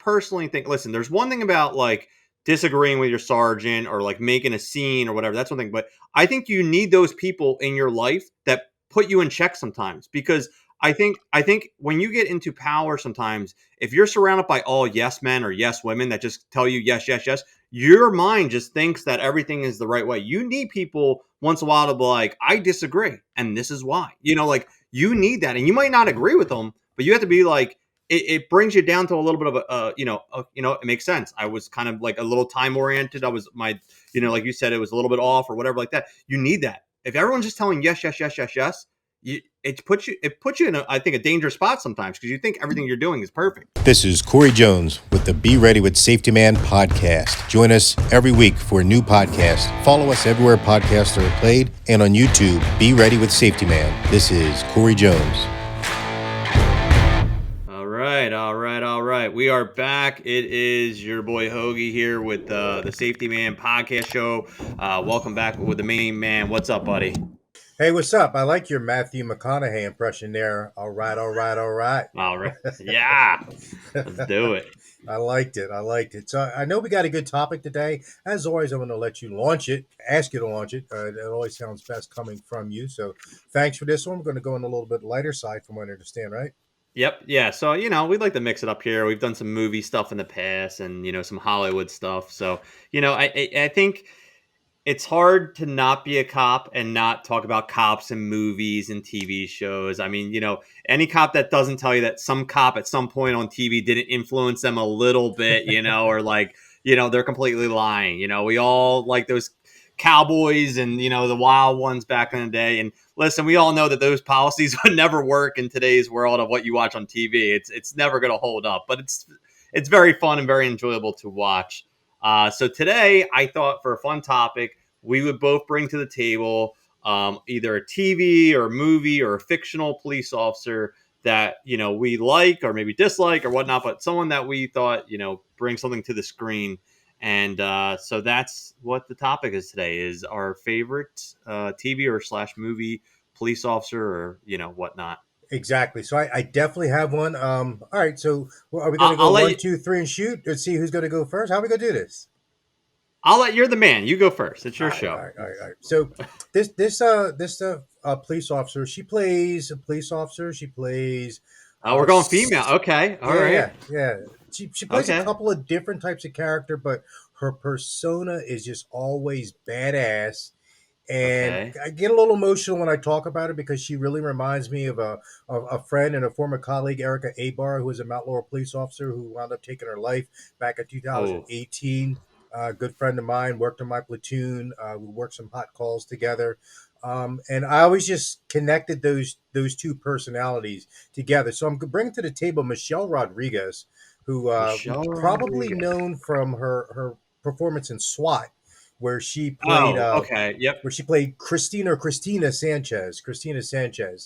personally think, listen, there's one thing about like disagreeing with your sergeant or like making a scene or whatever. That's one thing. But I think you need those people in your life that put you in check sometimes, because I think when you get into power sometimes, if you're surrounded by all yes men or yes women that just tell you yes, yes, yes, your mind just thinks that everything is the right way. You need people once in a while to be like, I disagree, and this is why. Like you need that, and you might not agree with them, but you have to be like, it brings you down to a little bit of it makes sense. I was kind of like a little time oriented. I was like you said, it was a little bit off or whatever like that. You need that. If everyone's just telling yes, yes, yes, yes, yes, it puts you in I think a dangerous spot sometimes, because you think everything you're doing is perfect. This is Corey Jones with the Be Ready with Safety Man podcast. Join us every week for a new podcast. Follow us everywhere podcasts are played and on YouTube. Be Ready with Safety Man. This is Corey Jones. All right. We are back. It is your boy Hoagie here with the Safety Man podcast show. Welcome back with the main man. What's up, buddy? Hey, what's up? I like your Matthew McConaughey impression there. All right. All right. Yeah. Let's do it. I liked it. So I know we got a good topic today. As always, I'm going to let you ask you to launch it. It always sounds best coming from you. So thanks for this one. We're going to go on a little bit lighter side from what I understand, right? Yep. Yeah. So, we'd like to mix it up here. We've done some movie stuff in the past and, some Hollywood stuff. So, I think it's hard to not be a cop and not talk about cops and movies and TV shows. I mean, any cop that doesn't tell you that some cop at some point on TV didn't influence them a little bit, or like, they're completely lying. We all like those cowboys and, the wild ones back in the day. And listen, we all know that those policies would never work in today's world of what you watch on TV. It's never going to hold up, but it's very fun and very enjoyable to watch. So today, I thought for a fun topic, we would both bring to the table either a TV or movie or a fictional police officer that, we like or maybe dislike or whatnot, but someone that we thought, brings something to the screen. And so that's what the topic is today, is our favorite TV or / movie police officer or, whatnot. Exactly. So I definitely have one. All right. So are we going to go 1, 2, 3 and shoot? Let's see who's going to go first. How are we going to do this? You're the man. You go first. It's your show. All right. So this police officer, she plays a police officer. She plays. We're going female. Okay. All right. Yeah. She plays a couple of different types of character, but her persona is just always badass. And I get a little emotional when I talk about her because she really reminds me of a friend and a former colleague, Erica Abar, who was a Mount Laurel police officer who wound up taking her life back in 2018. Good friend of mine, worked in my platoon. We worked some hot calls together. And I always just connected those two personalities together. So I'm bringing to the table Michelle Rodriguez, who probably known from her performance in SWAT, where she played where she played Christina Sanchez,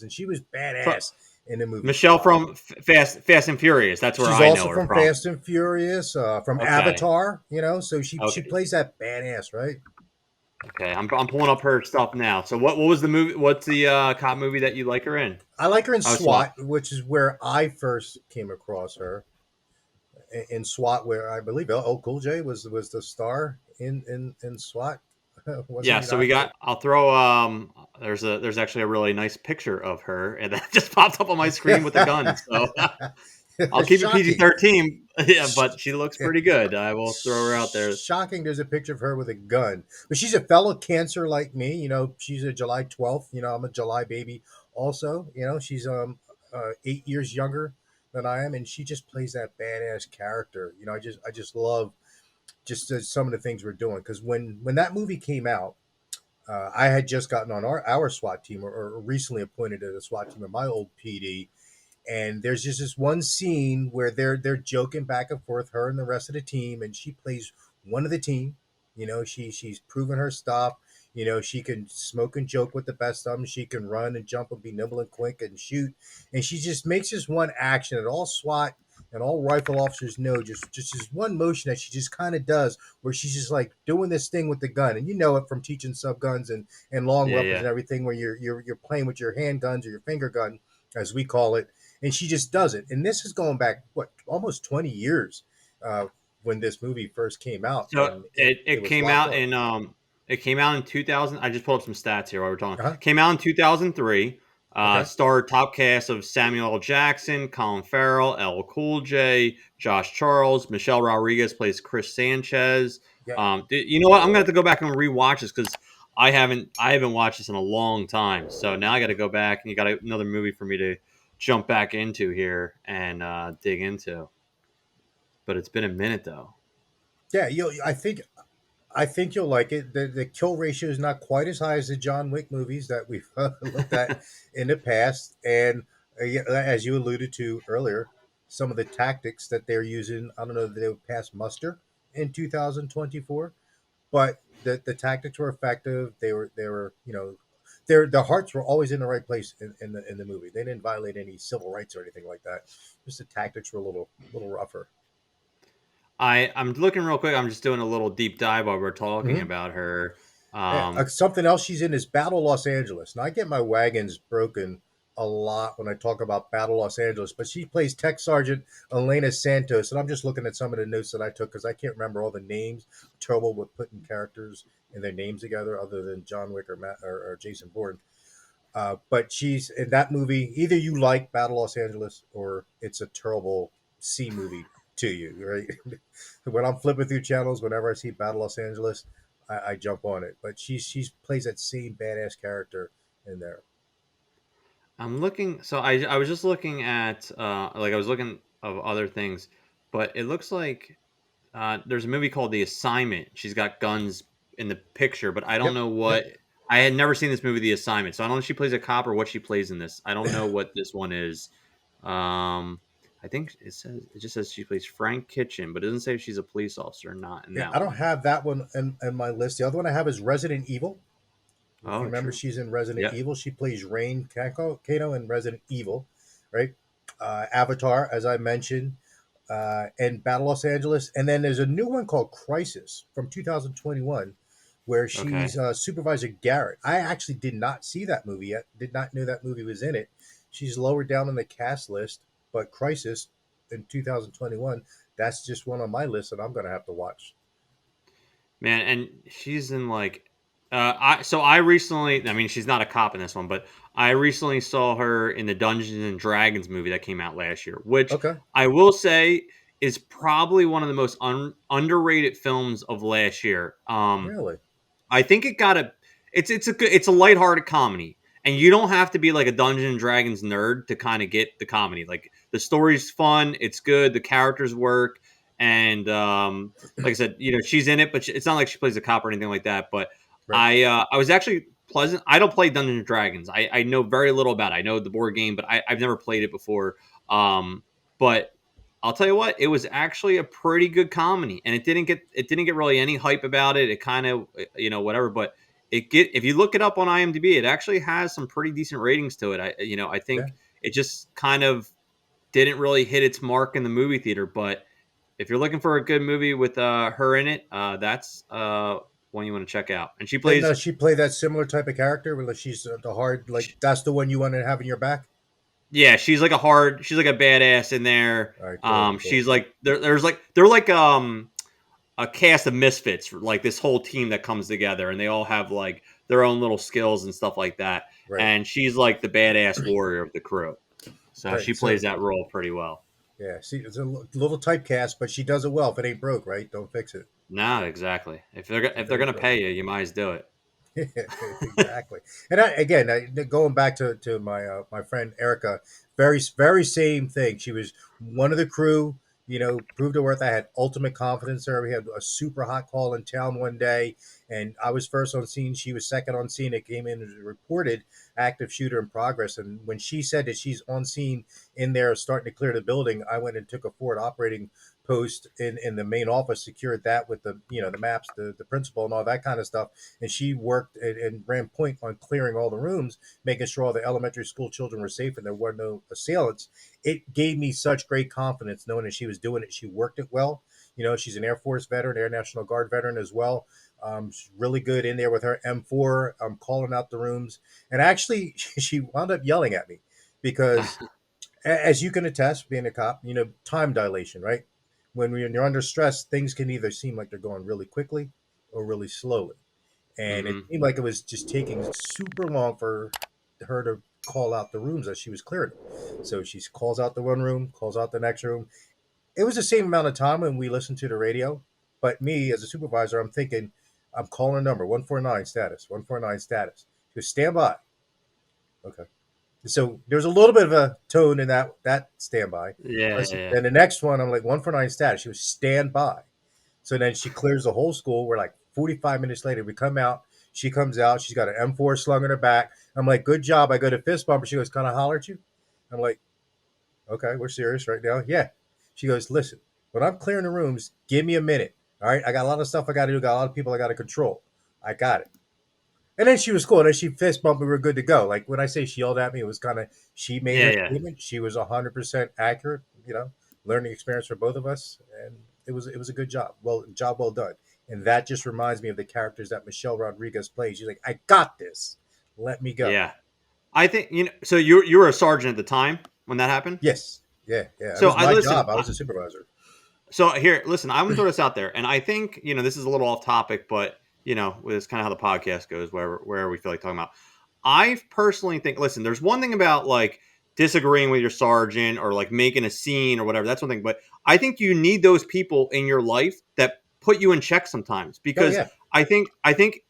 and she was badass in the movie. Michelle from Fast and Furious. That's where she's I also know her from Fast and Furious, from Avatar. So she plays that badass, right? Okay, I'm pulling up her stuff now. So what was the movie? What's the cop movie that you like her in? I like her in SWAT, which is where I first came across her. In SWAT, where I believe LL Cool J was the star in SWAT. So we got. I'll throw. There's actually a really nice picture of her, and that just popped up on my screen with the gun. So I'll keep it PG-13. Yeah, but she looks pretty good. I will throw her out there. Shocking. There's a picture of her with a gun, but she's a fellow Cancer like me. She's a July 12th. I'm a July baby. Also, she's 8 years younger than I am, and she just plays that badass character. I just love just some of the things we're doing, because when that movie came out, I had just gotten on our SWAT team, or recently appointed to the SWAT team in my old PD, and there's just this one scene where they're joking back and forth, her and the rest of the team, and she plays one of the team. She's proven her stuff. She can smoke and joke with the best of them. She can run and jump and be nimble and quick and shoot. And she just makes this one action that all SWAT and all rifle officers know, just this one motion that she just kind of does, where she's just like doing this thing with the gun. And it from teaching sub guns and long weapons and everything, where you're playing with your handguns or your finger gun, as we call it. And she just does it. And this is going back, almost 20 years. uh, when this movie first came out, So and it it was came locked out on. in it came out in 2000. I just pulled up some stats here while we're talking. Uh-huh. Came out in 2003. Okay. Starred top cast of Samuel L. Jackson, Colin Farrell, L. Cool J, Josh Charles, Michelle Rodriguez plays Chris Sanchez. Yeah. You know what? I'm gonna have to go back and rewatch this because I haven't watched this in a long time. So now I got to go back and you got another movie for me to jump back into here and dig into. But it's been a minute though. Yeah. I think you'll like it. The kill ratio is not quite as high as the John Wick movies that we've looked at in the past, and yeah, as you alluded to earlier, some of the tactics that they're using, I don't know that they would pass muster in 2024, but the tactics were effective. They were their hearts were always in the right place in the movie. They didn't violate any civil rights or anything like that. Just the tactics were a little rougher. I'm looking real quick. I'm just doing a little deep dive while we're talking Mm-hmm. about her. Yeah, something else she's in is Battle Los Angeles. Now I get my wagons broken a lot when I talk about Battle Los Angeles, but she plays Tech Sergeant Elena Santos, and I'm just looking at some of the notes that I took because I can't remember all the names. I'm terrible with putting characters and their names together, other than John Wick or or Jason Bourne. But she's in that movie. Either you like Battle Los Angeles or it's a terrible C movie to you, right? When I'm flipping through channels, whenever I see Battle Los Angeles, I jump on it. But she plays that same badass character in there. I'm looking. So I was just looking at like I was looking of other things, but it looks like there's a movie called The Assignment. She's got guns in the picture, but I don't Yep, know yep. what. I had never seen this movie, The Assignment, so I don't know if she plays a cop or what she plays in this. I don't know what this one is. Um, I think it just says she plays Frank Kitchen, but it doesn't say if she's a police officer or not in Yeah, that I don't one. have that one in my list. The other one I have is Resident Evil. If you Oh, remember, true. she's in Resident Yeah. Evil. She plays Rain Kano in Resident Evil, right? Avatar, as I mentioned, and Battle Los Angeles. And then there's a new one called Crisis from 2021 where Okay. she's Supervisor Garrett. I actually did not see that movie yet, did not know that movie was in it. She's lower down on the cast list, but Crisis in 2021, that's just one on my list that I'm going to have to watch. Man, and she's in like I recently, I mean she's not a cop in this one, but I recently saw her in the Dungeons and Dragons movie that came out last year, which Okay, I will say is probably one of the most underrated films of last year. really? I think it got a it's a lighthearted comedy. And you don't have to be like a Dungeons and Dragons nerd to kind of get the comedy. Like the story's fun, it's good, the characters work, and like I said, she's in it, but it's not like she plays a cop or anything like that. But Right. I was actually pleasant. I don't play Dungeons and Dragons. I know very little about it. I know the board game, but I've never played it before. But I'll tell you what, it was actually a pretty good comedy, and it didn't get really any hype about it. It kind of whatever, but if you look it up on IMDb, it actually has some pretty decent ratings to it. I Yeah. think it just kind of didn't really hit its mark in the movie theater, but if you're looking for a good movie with her in it, that's one you want to check out. And she Didn't plays she play that similar type of character where she's the hard, like that's the one you want to have in your back? Yeah, she's like a badass in there. All right, cool, cool. She's like they're like a cast of misfits, like this whole team that comes together, and they all have like their own little skills and stuff like that. Right, And she's like the badass warrior of the crew, so she right. So plays that role pretty well. yeah, see, it's a little typecast, but she does it well. If it ain't broke, right, don't fix it. No, exactly. If If it they're ain't gonna broke. pay you, you might as do it. Exactly. And going back to my my friend Erica, very same thing. She was one of the crew. Proved her worth. I had ultimate confidence in her. We had a super hot call in town one day, and I was first on scene. She was second on scene. It came in as a reported active shooter in progress. And when she said that she's on scene in there starting to clear the building, I went and took a forward operating post in the main office, secured that with the maps, the principal, and all that kind of stuff, and she worked and ran point on clearing all the rooms, making sure all the elementary school children were safe and there were no assailants. It gave me such great confidence knowing that she was doing it. She worked it well. She's an Air Force veteran, Air National Guard veteran as well. She's really good in there with her M4, calling out the rooms. And actually, she wound up yelling at me because, as you can attest, being a cop, time dilation, right? when you're under stress, things can either seem like they're going really quickly or really slowly. And it Mm-hmm. seemed like it was just taking super long for her to call out the rooms as she was clearing them. So she calls out the one room, calls out the next room. It was the same amount of time when we listened to the radio, but me as a supervisor, I'm thinking, I'm calling a number 149 status, 149 status. She goes, stand by. Okay. So there's a little bit of a tone in that standby. Yeah, yeah, yeah. Then the next one, I'm like 149 status. She was stand by. So then she clears the whole school. We're like 45 minutes later. We come out. She comes out. She's got an M4 slung in her back. I'm like, good job. I go to fist bump her. She goes, can I holler at you? I'm like, okay, we're serious right now. Yeah. She goes, listen, when I'm clearing the rooms, give me a minute. All right. I got a lot of stuff I got to do. Got a lot of people I got to control. I got it. And then she was cool. And then she fist bumped. We were good to go. Like when I say she yelled at me, it was kind of, she made Yeah, her yeah. statement. She was 100% accurate, learning experience for both of us. And it was a good job. Job well done. And that just reminds me of the characters that Michelle Rodriguez plays. She's like, I got this. Let me go. Yeah. I think so you were a sergeant at the time when that happened? Yes. Yeah. Yeah. It So was I my listen. job. I was a supervisor. So here, listen, I'm gonna throw this out there, and I think this is a little off topic, but it's kind of how the podcast goes, wherever we feel like talking about. I personally think, listen, there's one thing about like disagreeing with your sergeant or like making a scene or whatever. That's one thing, but I think you need those people in your life that put you in check sometimes Oh, because yeah. I think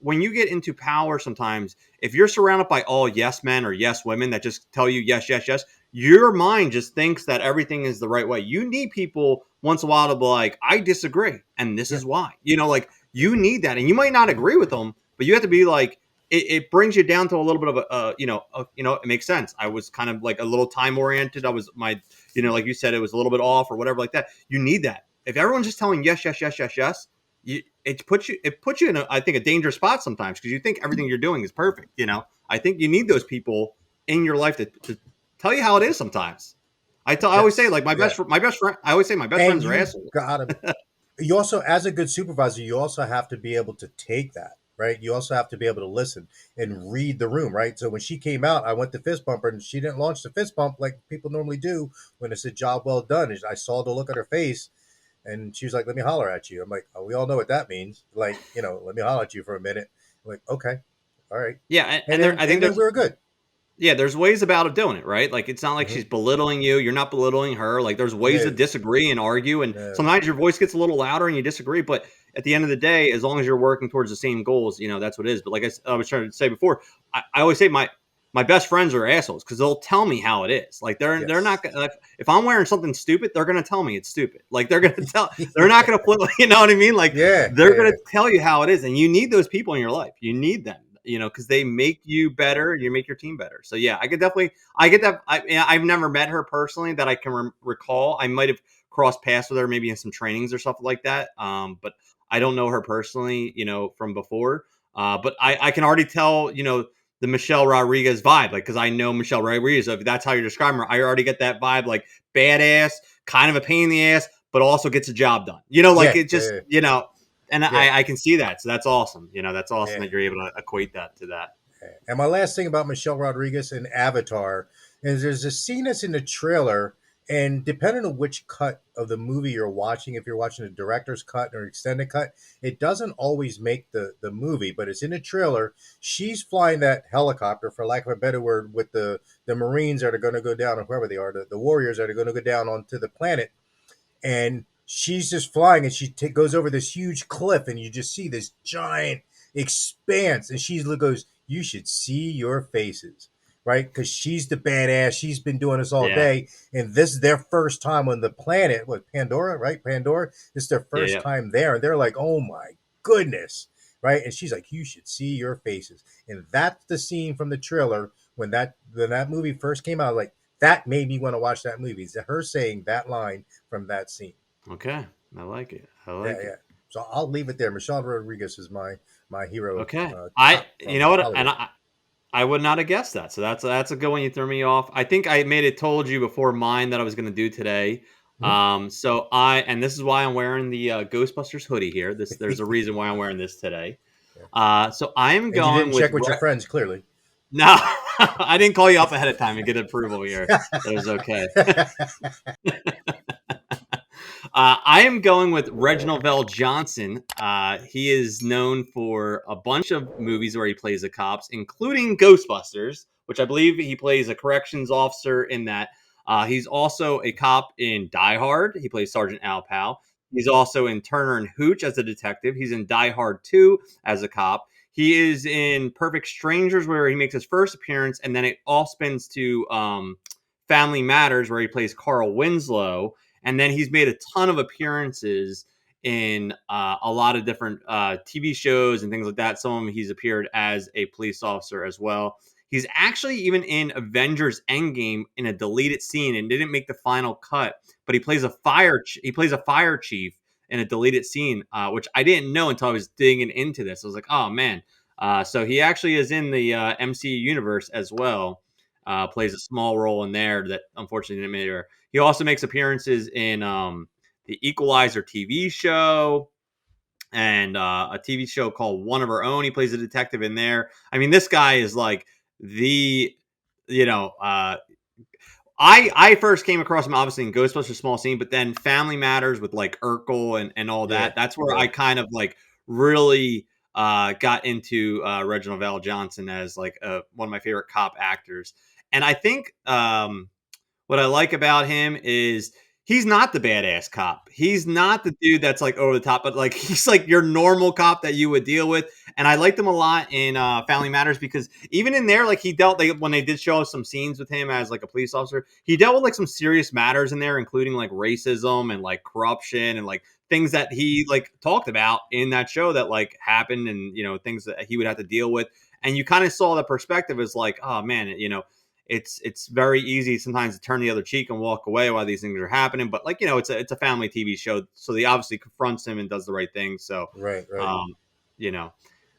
when you get into power, sometimes if you're surrounded by all yes men or yes women that just tell you yes, yes, yes, your mind just thinks that everything is the right way. You need people once in a while to be like, I disagree, and this Yeah. is why. Like you need that, and you might not agree with them, but you have to be like, it brings you down to a little bit of it makes sense. I was kind of like a little time oriented. I was like you said, it was a little bit off or whatever like that. You need that. If everyone's just telling yes, yes, yes, yes, yes, it puts you in I think a dangerous spot sometimes because you think everything you're doing is perfect. I think you need those people in your life to tell you how it is sometimes. I always say Yes. like Yeah. my best friend. I always say my best And friends are assholes. you also, as a good supervisor, you also have to be able to take that, right? You also have to be able to listen and read the room, right? So when she came out, I went to fist bump her and she didn't launch the fist bump like people normally do when it's a job well done. I saw the look at her face and she was like, let me holler at you. I'm like, oh, we all know what that means. Like, let me holler at you for a minute. I'm like, okay, all right. Yeah, And there then I think and then there's we were good. there's ways about of doing it, right? Like it's not like Hmm. she's belittling you. You're not belittling her. Like there's ways to No, disagree and argue, and no. sometimes your voice gets a little louder and you disagree. But at the end of the day, as long as you're working towards the same goals, that's what it is. But like I was trying to say before, I always say my best friends are assholes because they'll tell me how it is. Like they're Yes. not gonna if I'm wearing something stupid, they're gonna tell me it's stupid. Like they're not gonna flip. You know what I mean? Like Yeah, they're yeah, gonna tell you how it is, and you need those people in your life. You need them. Because they make you better, you make your team better. So yeah, I get that. I've never met her personally that I can recall. I might have crossed paths with her maybe in some trainings or something like that. But I don't know her personally, from before. But I can already tell, the Michelle Rodriguez vibe, like because I know Michelle Rodriguez. So if that's how you're describing her, I already get that vibe, like badass, kind of a pain in the ass, but also gets a job done. Like yeah, it just, yeah, and yeah, I can see that. So that's awesome. That's awesome yeah. that you're able to equate that to that. And my last thing about Michelle Rodriguez in Avatar is there's a scene that's in the trailer, and depending on which cut of the movie you're watching, if you're watching the director's cut or extended cut, it doesn't always make the movie, but it's in the trailer. She's flying that helicopter, for lack of a better word, with the Marines that are going to go down, or whoever they are, the warriors that are going to go down onto the planet, and she's just flying and she goes over this huge cliff and you just see this giant expanse and she goes, you should see your faces, right? Because she's the badass, she's been doing this all Yeah. day, and this is their first time on the planet, what, Pandora, right? Pandora, it's their Yeah. first Yeah. time there, and they're like, oh my goodness, right? And she's like, you should see your faces. And that's the scene from the trailer when that movie first came out. Like, that made me want to watch that movie. It's her saying that line from that scene. Okay. I like it. I Yeah, like yeah. it. So I'll leave it there. Michelle Rodriguez is my hero, Okay. top You from know what? And Hollywood. I would not have guessed that. So that's a good one. You threw me off. I think I made it told you before mine that I was going to do today. Mhm. So and this is why I'm wearing the Ghostbusters hoodie here. There's a reason why I'm wearing this today. Yeah. So I'm And you going didn't with check with your friends, clearly. no, I didn't call you up ahead of time and get approval here. That was okay. I am going with Reginald VelJohnson. He is known for a bunch of movies where he plays the cops, including Ghostbusters, which I believe he plays a corrections officer in that. He's also a cop in Die Hard. He plays Sergeant Al Powell. He's also in Turner and Hooch as a detective. He's in Die Hard 2 as a cop. He is in Perfect Strangers, where he makes his first appearance, and then it all spins to Family Matters, where he plays Carl Winslow. And then he's made a ton of appearances in a lot of different TV shows and things like that. Some of them he's appeared as a police officer as well. He's actually even in Avengers Endgame in a deleted scene and didn't make the final cut, but he plays a fire chief in a deleted scene, which I didn't know until I was digging into this. I was like, oh man. So he actually is in the MCU universe as well. Plays a small role in there that unfortunately didn't make it. He also makes appearances in the Equalizer TV show and a TV show called One of Our Own. He plays a detective in there. I mean, this guy is like the, you know, I first came across him obviously in Ghostbusters Small Scene, but then Family Matters with like Urkel and all that. That's where I kind of like really got into Reginald VelJohnson as like one of my favorite cop actors. And I think what I like about him is he's not the badass cop. He's not the dude that's like over the top, but like he's like your normal cop that you would deal with. And I liked him a lot in Family Matters because even in there, like he dealt when they did show us some scenes with him as like a police officer, he dealt with like some serious matters in there, including like racism and like corruption and like things that he like talked about in that show that like happened and things that he would have to deal with. And you kind of saw the perspective as like, oh man, it's very easy sometimes to turn the other cheek and walk away while these things are happening. But like, it's a family TV show. So he obviously confronts him and does the right thing. So, Right. you know,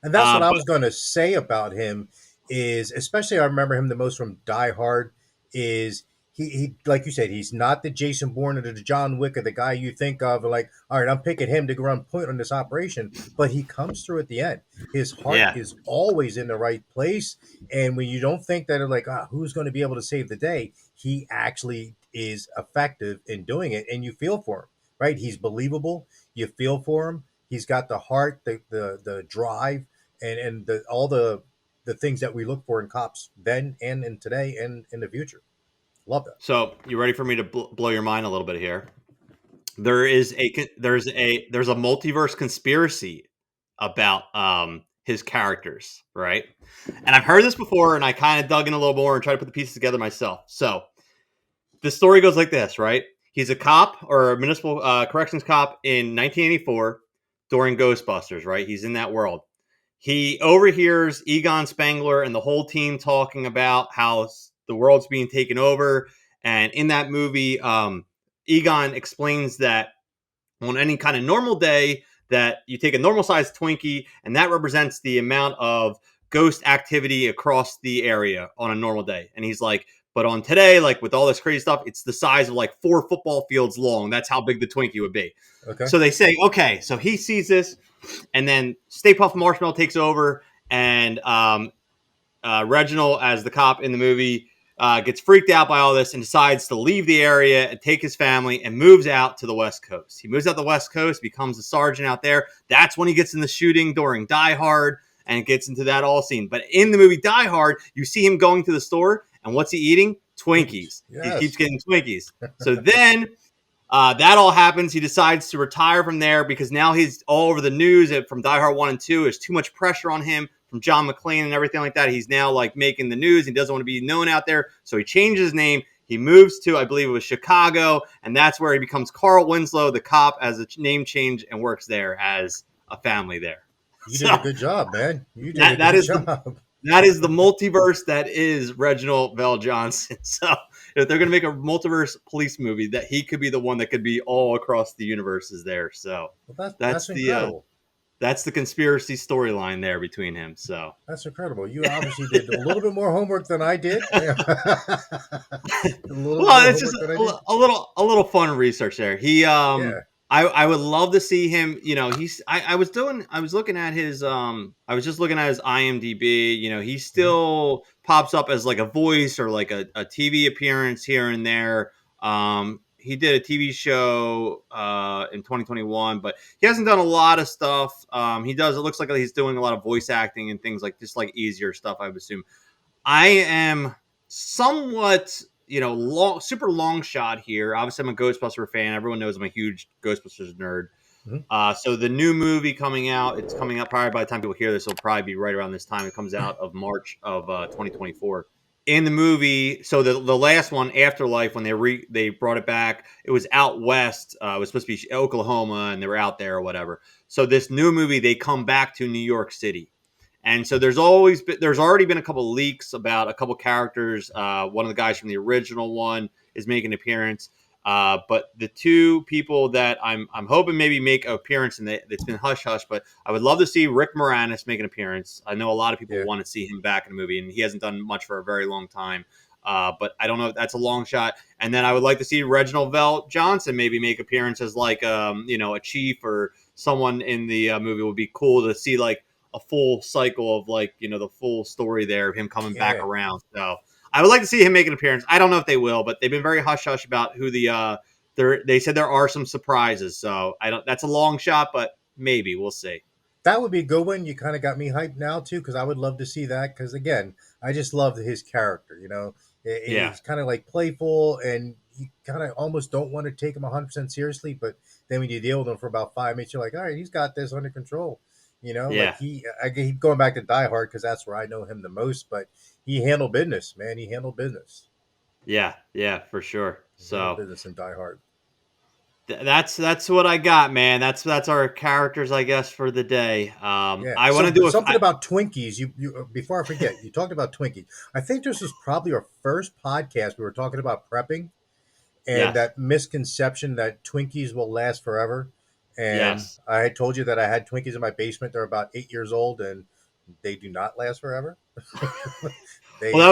And that's what I but was going to say about him is, especially I remember him the most from Die Hard, is he like you said, he's not the Jason Bourne or the John Wick or the guy you think of like, all right, I'm picking him to run point on this operation, but he comes through at the end. His heart yeah. is always in the right place, and when you don't think that like, who's going to be able to save the day, he actually is effective in doing it, and you feel for him, right? He's believable. You feel for him. He's got the heart, the drive, and all the things that we look for in cops then and in today and in the future. Love that. So you ready for me to blow your mind a little bit here? There's a multiverse conspiracy about his characters, right? And I've heard this before, and I kind of dug in a little more and tried to put the pieces together myself. So the story goes like this, right? He's a cop or a municipal corrections cop in 1984 during Ghostbusters, right? He's in that world. He overhears Egon Spengler and the whole team talking about how the world's being taken over. And in that movie, Egon explains that on any kind of normal day, that you take a normal sized Twinkie and that represents the amount of ghost activity across the area on a normal day. And he's like, but on today, like with all this crazy stuff, it's the size of like 4 football fields long. That's how big the Twinkie would be. Okay. So they say, okay, so he sees this, and then Stay Puft Marshmallow takes over, and Reginald, as the cop in the movie, gets freaked out by all this and decides to leave the area and take his family and moves out to the West Coast. He moves out the West Coast, becomes a sergeant out there. That's when he gets in the shooting during Die Hard and gets into that all scene. But in the movie Die Hard, you see him going to the store, and what's he eating? Twinkies. Yes. He keeps getting Twinkies. So then that all happens. He decides to retire from there because now he's all over the news from Die Hard 1 and 2. There's too much pressure on him from John McClane and everything like that. He's now like making the news. He doesn't want to be known out there. So he changes his name. He moves to, I believe it was Chicago. And that's where he becomes Carl Winslow, the cop, as a name change, and works there as a family there. You did a good job, man. You did that a good is job. That is the multiverse that is Reginald VelJohnson. So if they're going to make a multiverse police movie, that he could be the one that could be all across the universes there. So Well, that's incredible. That's the conspiracy storyline there between him. So That's incredible. You obviously did a little bit more homework than I did. Well, it's just a little fun research there. He Yeah. I would love to see him. I was looking at his I was just looking at his IMDb. He still pops up as like a voice or like a TV appearance here and there. he did a TV show in 2021, but he hasn't done a lot of stuff. He does. It looks like he's doing a lot of voice acting and things like just like easier stuff, I would assume. I am somewhat, super long shot here. Obviously, I'm a Ghostbuster fan. Everyone knows I'm a huge Ghostbusters nerd. Mhm. So the new movie coming out, it's coming out probably by the time people hear this, it'll probably be right around this time. It comes out of March of 2024. In the movie, so the last one, Afterlife, when they brought it back, it was out west. It was supposed to be Oklahoma, and they were out there or whatever. So this new movie, they come back to New York City. And so there's already been a couple of leaks about a couple characters. One of the guys from the original one is making an appearance. But the two people that I'm hoping maybe make an appearance, and it's been hush hush, but I would love to see Rick Moranis make an appearance. I know a lot of people Yeah. want to see him back in the movie, and he hasn't done much for a very long time. But I don't know if that's a long shot. And then I would like to see Reginald VelJohnson maybe make appearance as like a chief or someone in the movie. Would be cool to see like a full cycle of like the full story there of him coming back Yeah. around. So I would like to see him make an appearance. I don't know if they will, but they've been very hush hush about who they said there are some surprises. So I don't. That's a long shot, but maybe we'll see. That would be a good one. You kind of got me hyped now too, because I would love to see that. Because again, I just love his character. Yeah, He's kind of like playful, and you kind of almost don't want to take him 100% seriously. But then when you deal with him for about 5 minutes, you're like, all right, he's got this under control. Like yeah, I keep going back to Die Hard because that's where I know him the most. But he handled business, man. He handled business. yeah, for sure. He handled So business in Die Hard. that's what I got, man. That's our characters, I guess, for the day. Yeah. I want to So do something about Twinkies. You before I forget, you talked about Twinkies. I think this was probably our first podcast. We were talking about prepping and yes, that misconception that Twinkies will last forever. And yes. I had told you that I had Twinkies in my basement. They're about 8 years old, and they do not last forever. Well, They that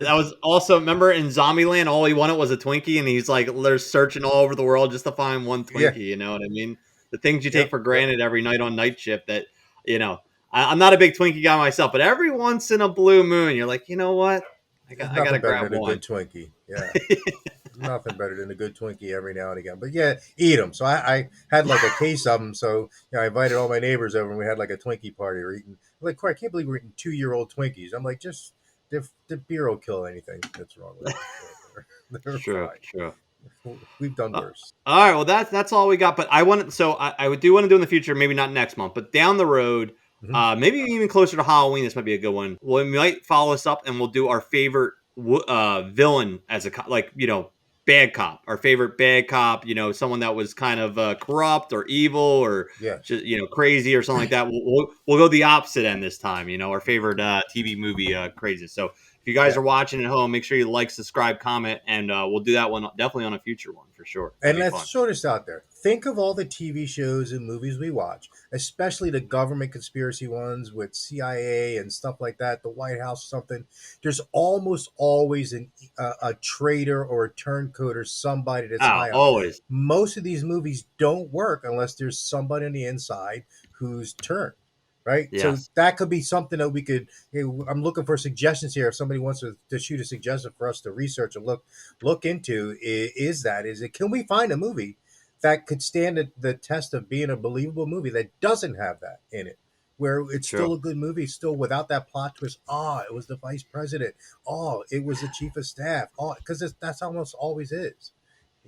was also remember in Zombieland, all he wanted was a Twinkie, and he's like they're searching all over the world just to find one yeah, Twinkie. You know what I mean? The things you take yep, for yep. granted every night on night shift. That you know, I'm not a big Twinkie guy myself, but every once in a blue moon, you're like, you know what? There's I gotta nothing better grab than a one. good Twinkie. Yeah. Nothing better than a good Twinkie every now and again. But yeah, eat them. So I had like a case of them. So I invited all my neighbors over, and we had like a Twinkie party. We're eating like, I can't believe we're eating 2-year-old Twinkies. I'm like, just the beer will kill anything that's wrong with them. They're True, fine. true. We've done Uh, worse. all right, well that's all we got. But I would do want to do in the future, maybe not next month, but down the road, Mhm. maybe even closer to Halloween. This might be a good one. Well, we might follow us up, and we'll do our favorite villain as bad cop. Our favorite bad cop. Someone that was kind of corrupt or evil or Yes. just crazy or something like that. We'll go the opposite end this time. Our favorite TV movie crazy. So if you guys Yeah. are watching at home, make sure you like, subscribe, comment, and we'll do that one definitely on a future one for sure. That'd And be let's fun. throw this out there. Think of all the TV shows and movies we watch, especially the government conspiracy ones with CIA and stuff like that, the White House, something. There's almost always a traitor or a turncoat or somebody that's Oh, high up. always. Most of these movies don't work unless there's somebody on the inside who's turned. Right, so Yes. that could be something that we could. I'm looking for suggestions here. If somebody wants to shoot a suggestion for us to research and look into, is it can we find a movie that could stand the test of being a believable movie that doesn't have that in it, where it's True. still a good movie, still without that plot twist. Oh, it was the vice president. Oh, it was the chief of staff. Oh, because that's almost always is,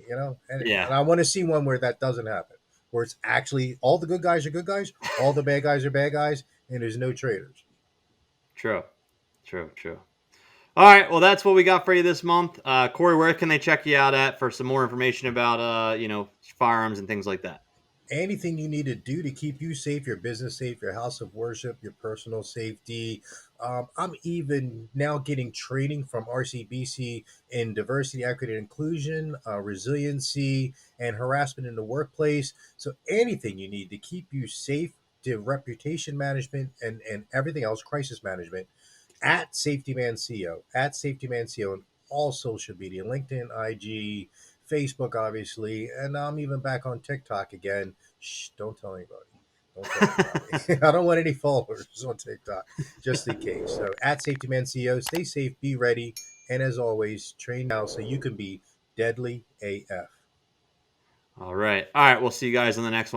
and Yeah. I want to see one where that doesn't happen, where it's actually all the good guys are good guys, all the bad guys are bad guys, and there's no traitors. True. True. True. All right. Well, that's what we got for you this month. Corey, where can they check you out at for some more information about firearms and things like that? Anything you need to do to keep you safe, your business safe, your house of worship, your personal safety. I'm even now getting training from RCBC in diversity, equity, and inclusion, resiliency, and harassment in the workplace. So anything you need to keep you safe, to reputation management and everything else, crisis management, at SafetyMan CO, at SafetyMan CO on all social media, LinkedIn, IG, Facebook, obviously, and I'm even back on TikTok again. Shh, don't tell anybody. Don't tell anybody. I don't want any followers on TikTok, just in case. So at SafetyMan CO, stay safe, be ready, and as always, train now so you can be deadly AF. All right. All right. We'll see you guys on the next one.